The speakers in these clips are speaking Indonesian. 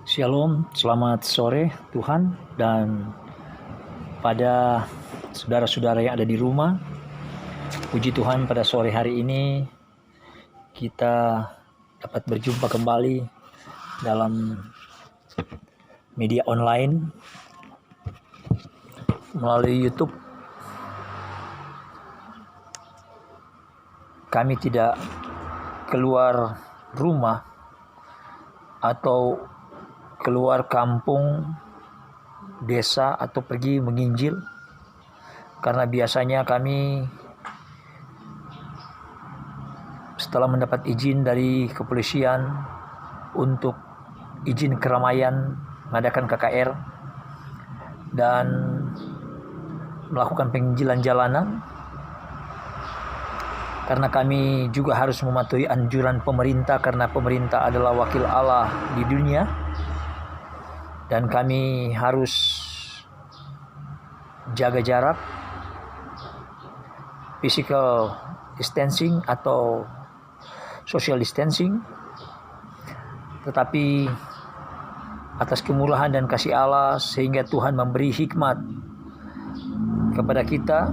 Shalom, selamat sore Tuhan, dan pada saudara-saudara yang ada di rumah. Puji Tuhan, pada sore hari ini kita dapat berjumpa kembali dalam media online melalui YouTube. Kami tidak keluar rumah atau keluar kampung, desa, atau pergi menginjil, karena biasanya kami setelah mendapat izin dari kepolisian untuk izin keramaian mengadakan KKR dan melakukan penginjilan jalanan, karena kami juga harus mematuhi anjuran pemerintah, karena pemerintah adalah wakil Allah di dunia. Dan kami harus jaga jarak, physical distancing atau social distancing. Tetapi atas kemurahan dan kasih Allah, sehingga Tuhan memberi hikmat kepada kita,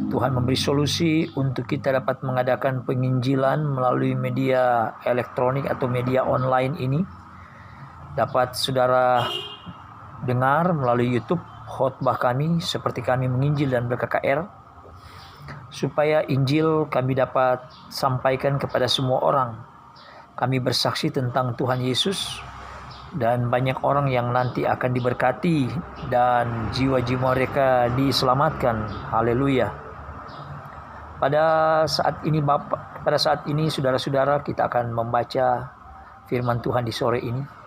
Tuhan memberi solusi untuk kita dapat mengadakan penginjilan melalui media elektronik atau media online ini. Dapat saudara dengar melalui YouTube khotbah kami seperti kami menginjil dan ber-KKR, supaya Injil kami dapat sampaikan kepada semua orang. Kami bersaksi tentang Tuhan Yesus, dan banyak orang yang nanti akan diberkati dan jiwa-jiwa mereka diselamatkan. Haleluya. Pada saat ini saudara-saudara, kita akan membaca firman Tuhan di sore ini.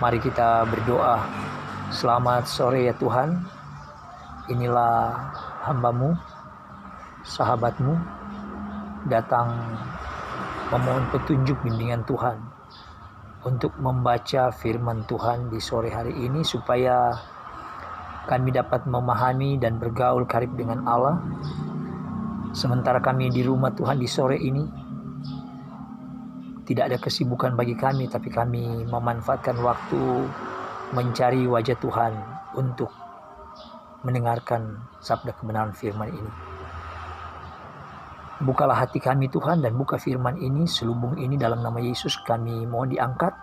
Mari kita berdoa. Selamat sore ya Tuhan. Inilah hamba-Mu, sahabat-Mu, datang memohon petunjuk bimbingan Tuhan untuk membaca firman Tuhan di sore hari ini, supaya kami dapat memahami dan bergaul karib dengan Allah. Sementara kami di rumah Tuhan di sore ini, tidak ada kesibukan bagi kami, tapi kami memanfaatkan waktu mencari wajah Tuhan untuk mendengarkan sabda kebenaran firman ini. Bukalah hati kami Tuhan, dan buka firman ini, selubung ini, dalam nama Yesus kami mohon diangkat,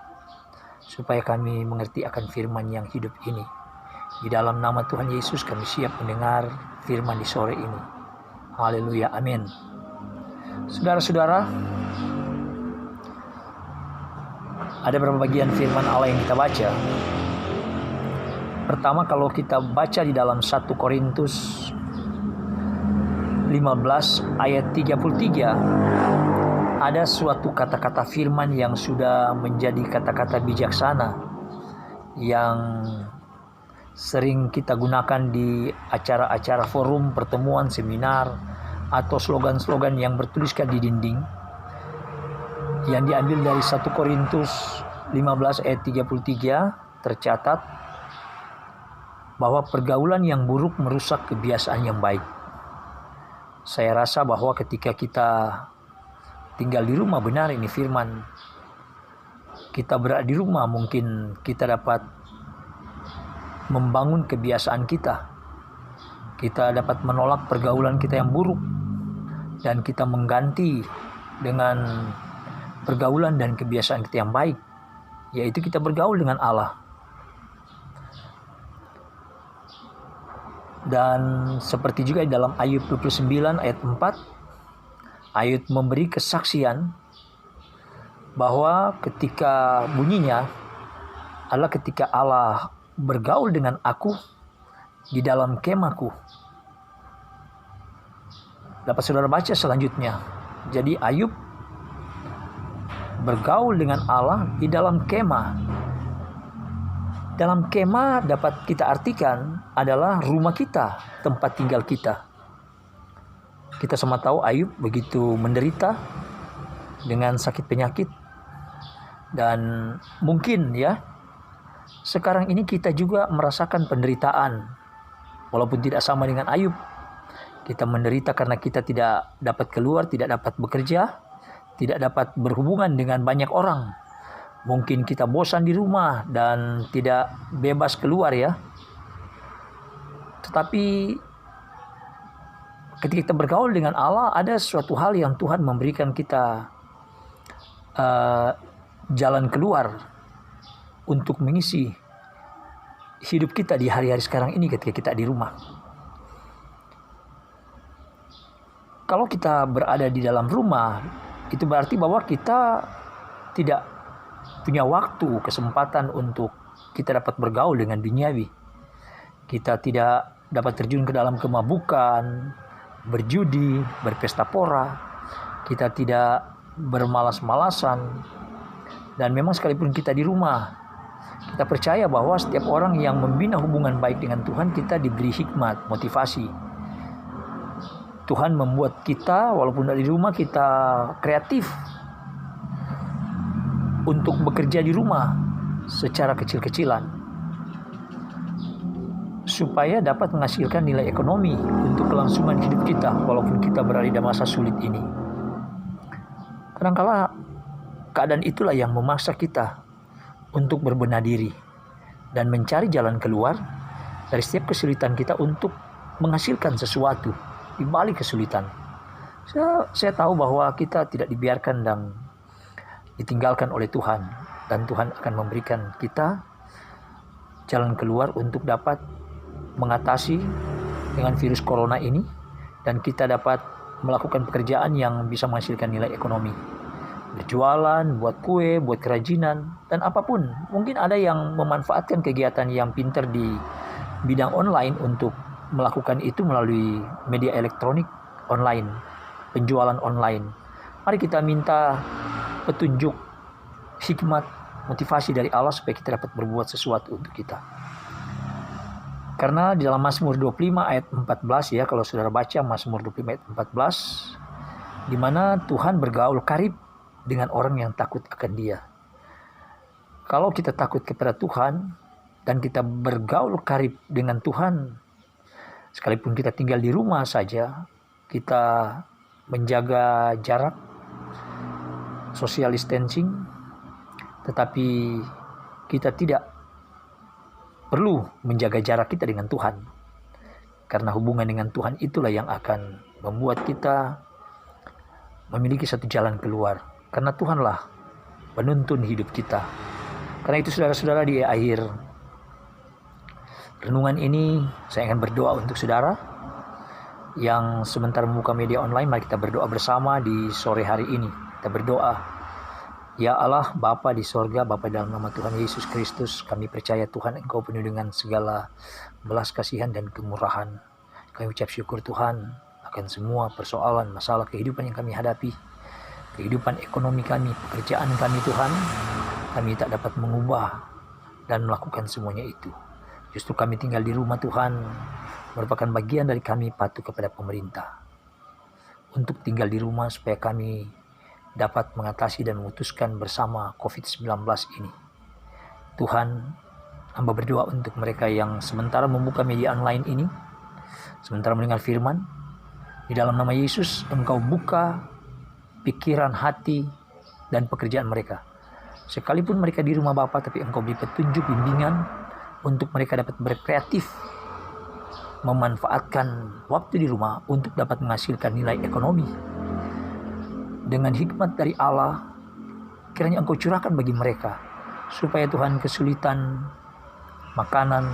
supaya kami mengerti akan firman yang hidup ini. Di dalam nama Tuhan Yesus kami siap mendengar firman di sore ini. Haleluya, amin. Saudara-saudara, ada beberapa bagian firman Allah yang kita baca. Pertama, kalau kita baca di dalam 1 Korintus 15 ayat 33, ada suatu kata-kata firman yang sudah menjadi kata-kata bijaksana yang sering kita gunakan di acara-acara forum, pertemuan, seminar, atau slogan-slogan yang bertuliskan di dinding, yang diambil dari 1 Korintus 15 ayat 33. Tercatat bahwa pergaulan yang buruk merusak kebiasaan yang baik. Saya rasa bahwa ketika kita tinggal di rumah, benar ini firman, kita berada di rumah, mungkin kita dapat membangun kebiasaan kita. Kita dapat menolak pergaulan kita yang buruk, dan kita mengganti dengan pergaulan dan kebiasaan kita yang baik, yaitu kita bergaul dengan Allah. Dan seperti juga di dalam Ayub 29 ayat 4, Ayub memberi kesaksian bahwa ketika bunyinya adalah ketika Allah bergaul dengan aku di dalam kemahku. Dapat saudara baca selanjutnya. Jadi Ayub bergaul dengan Allah di dalam kemah. Dalam kemah dapat kita artikan adalah rumah kita, tempat tinggal kita. Kita semua tahu Ayub begitu menderita dengan sakit penyakit. Dan mungkin ya, sekarang ini kita juga merasakan penderitaan. Walaupun tidak sama dengan Ayub. Kita menderita karena kita tidak dapat keluar, tidak dapat bekerja, tidak dapat berhubungan dengan banyak orang. Mungkin kita bosan di rumah dan tidak bebas keluar ya. Tetapi ketika kita bergaul dengan Allah, ada suatu hal yang Tuhan memberikan kita jalan keluar untuk mengisi hidup kita di hari-hari sekarang ini ketika kita di rumah. Kalau kita berada di dalam rumah, itu berarti bahwa kita tidak punya waktu, kesempatan untuk kita dapat bergaul dengan duniawi. Kita tidak dapat terjun ke dalam kemabukan, berjudi, berpesta pora. Kita tidak bermalas-malasan. Dan memang sekalipun kita di rumah, kita percaya bahwa setiap orang yang membina hubungan baik dengan Tuhan, kita diberi hikmat, motivasi. Tuhan membuat kita, walaupun dari rumah, kita kreatif untuk bekerja di rumah secara kecil-kecilan, supaya dapat menghasilkan nilai ekonomi untuk kelangsungan hidup kita, walaupun kita berada di masa sulit ini. Kadangkala keadaan itulah yang memaksa kita untuk berbenah diri dan mencari jalan keluar dari setiap kesulitan kita untuk menghasilkan sesuatu di balik kesulitan. Saya tahu bahwa kita tidak dibiarkan dan ditinggalkan oleh Tuhan, dan Tuhan akan memberikan kita jalan keluar untuk dapat mengatasi dengan virus corona ini, dan kita dapat melakukan pekerjaan yang bisa menghasilkan nilai ekonomi. Berjualan, buat kue, buat kerajinan, dan apapun. Mungkin ada yang memanfaatkan kegiatan yang pintar di bidang online untuk melakukan itu melalui media elektronik online, penjualan online. Mari kita minta petunjuk, hikmat, motivasi dari Allah supaya kita dapat berbuat sesuatu untuk kita. Karena di dalam Mazmur 25 ayat 14 ya, kalau saudara baca Mazmur 25 ayat 14, di mana Tuhan bergaul karib dengan orang yang takut akan Dia. Kalau kita takut kepada Tuhan dan kita bergaul karib dengan Tuhan, sekalipun kita tinggal di rumah saja, kita menjaga jarak, social distancing, tetapi kita tidak perlu menjaga jarak kita dengan Tuhan. Karena hubungan dengan Tuhan itulah yang akan membuat kita memiliki satu jalan keluar. Karena Tuhanlah penuntun hidup kita. Karena itu saudara-saudara, di akhir renungan ini saya akan berdoa untuk saudara yang sementara membuka media online. Mari kita berdoa bersama di sore hari ini. Kita berdoa, ya Allah Bapa di sorga, Bapa dalam nama Tuhan Yesus Kristus, kami percaya Tuhan Engkau penuh dengan segala belas kasihan dan kemurahan. Kami ucap syukur Tuhan akan semua persoalan, masalah kehidupan yang kami hadapi, kehidupan ekonomi kami, pekerjaan kami Tuhan. Kami tak dapat mengubah dan melakukan semuanya itu. Justru kami tinggal di rumah Tuhan merupakan bagian dari kami patuh kepada pemerintah untuk tinggal di rumah supaya kami dapat mengatasi dan memutuskan bersama COVID-19 ini. Tuhan, hamba berdoa untuk mereka yang sementara membuka media online ini, sementara mendengar firman. Di dalam nama Yesus, Engkau buka pikiran, hati, dan pekerjaan mereka. Sekalipun mereka di rumah Bapa, tapi Engkau beri petunjuk, bimbingan untuk mereka dapat berkreatif, memanfaatkan waktu di rumah untuk dapat menghasilkan nilai ekonomi. Dengan hikmat dari Allah, kiranya Engkau curahkan bagi mereka, supaya Tuhan kesulitan, makanan,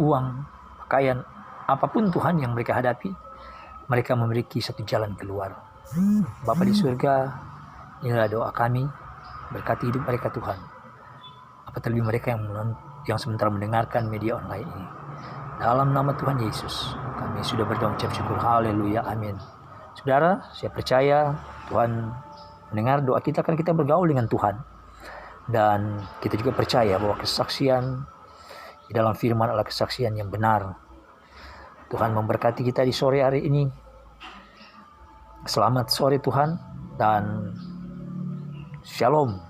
uang, pakaian, apapun Tuhan yang mereka hadapi, mereka memiliki satu jalan keluar. Bapa di surga, inilah doa kami, berkati hidup mereka Tuhan. Apa terlebih mereka yang sementara mendengarkan media online ini. Dalam nama Tuhan Yesus, kami sudah berdoa ucap syukur. Haleluya, amin. Saudara, saya percaya Tuhan mendengar doa kita karena kita bergaul dengan Tuhan. Dan kita juga percaya bahwa kesaksian di dalam firman adalah kesaksian yang benar. Tuhan memberkati kita di sore hari ini. Selamat sore Tuhan dan Shalom.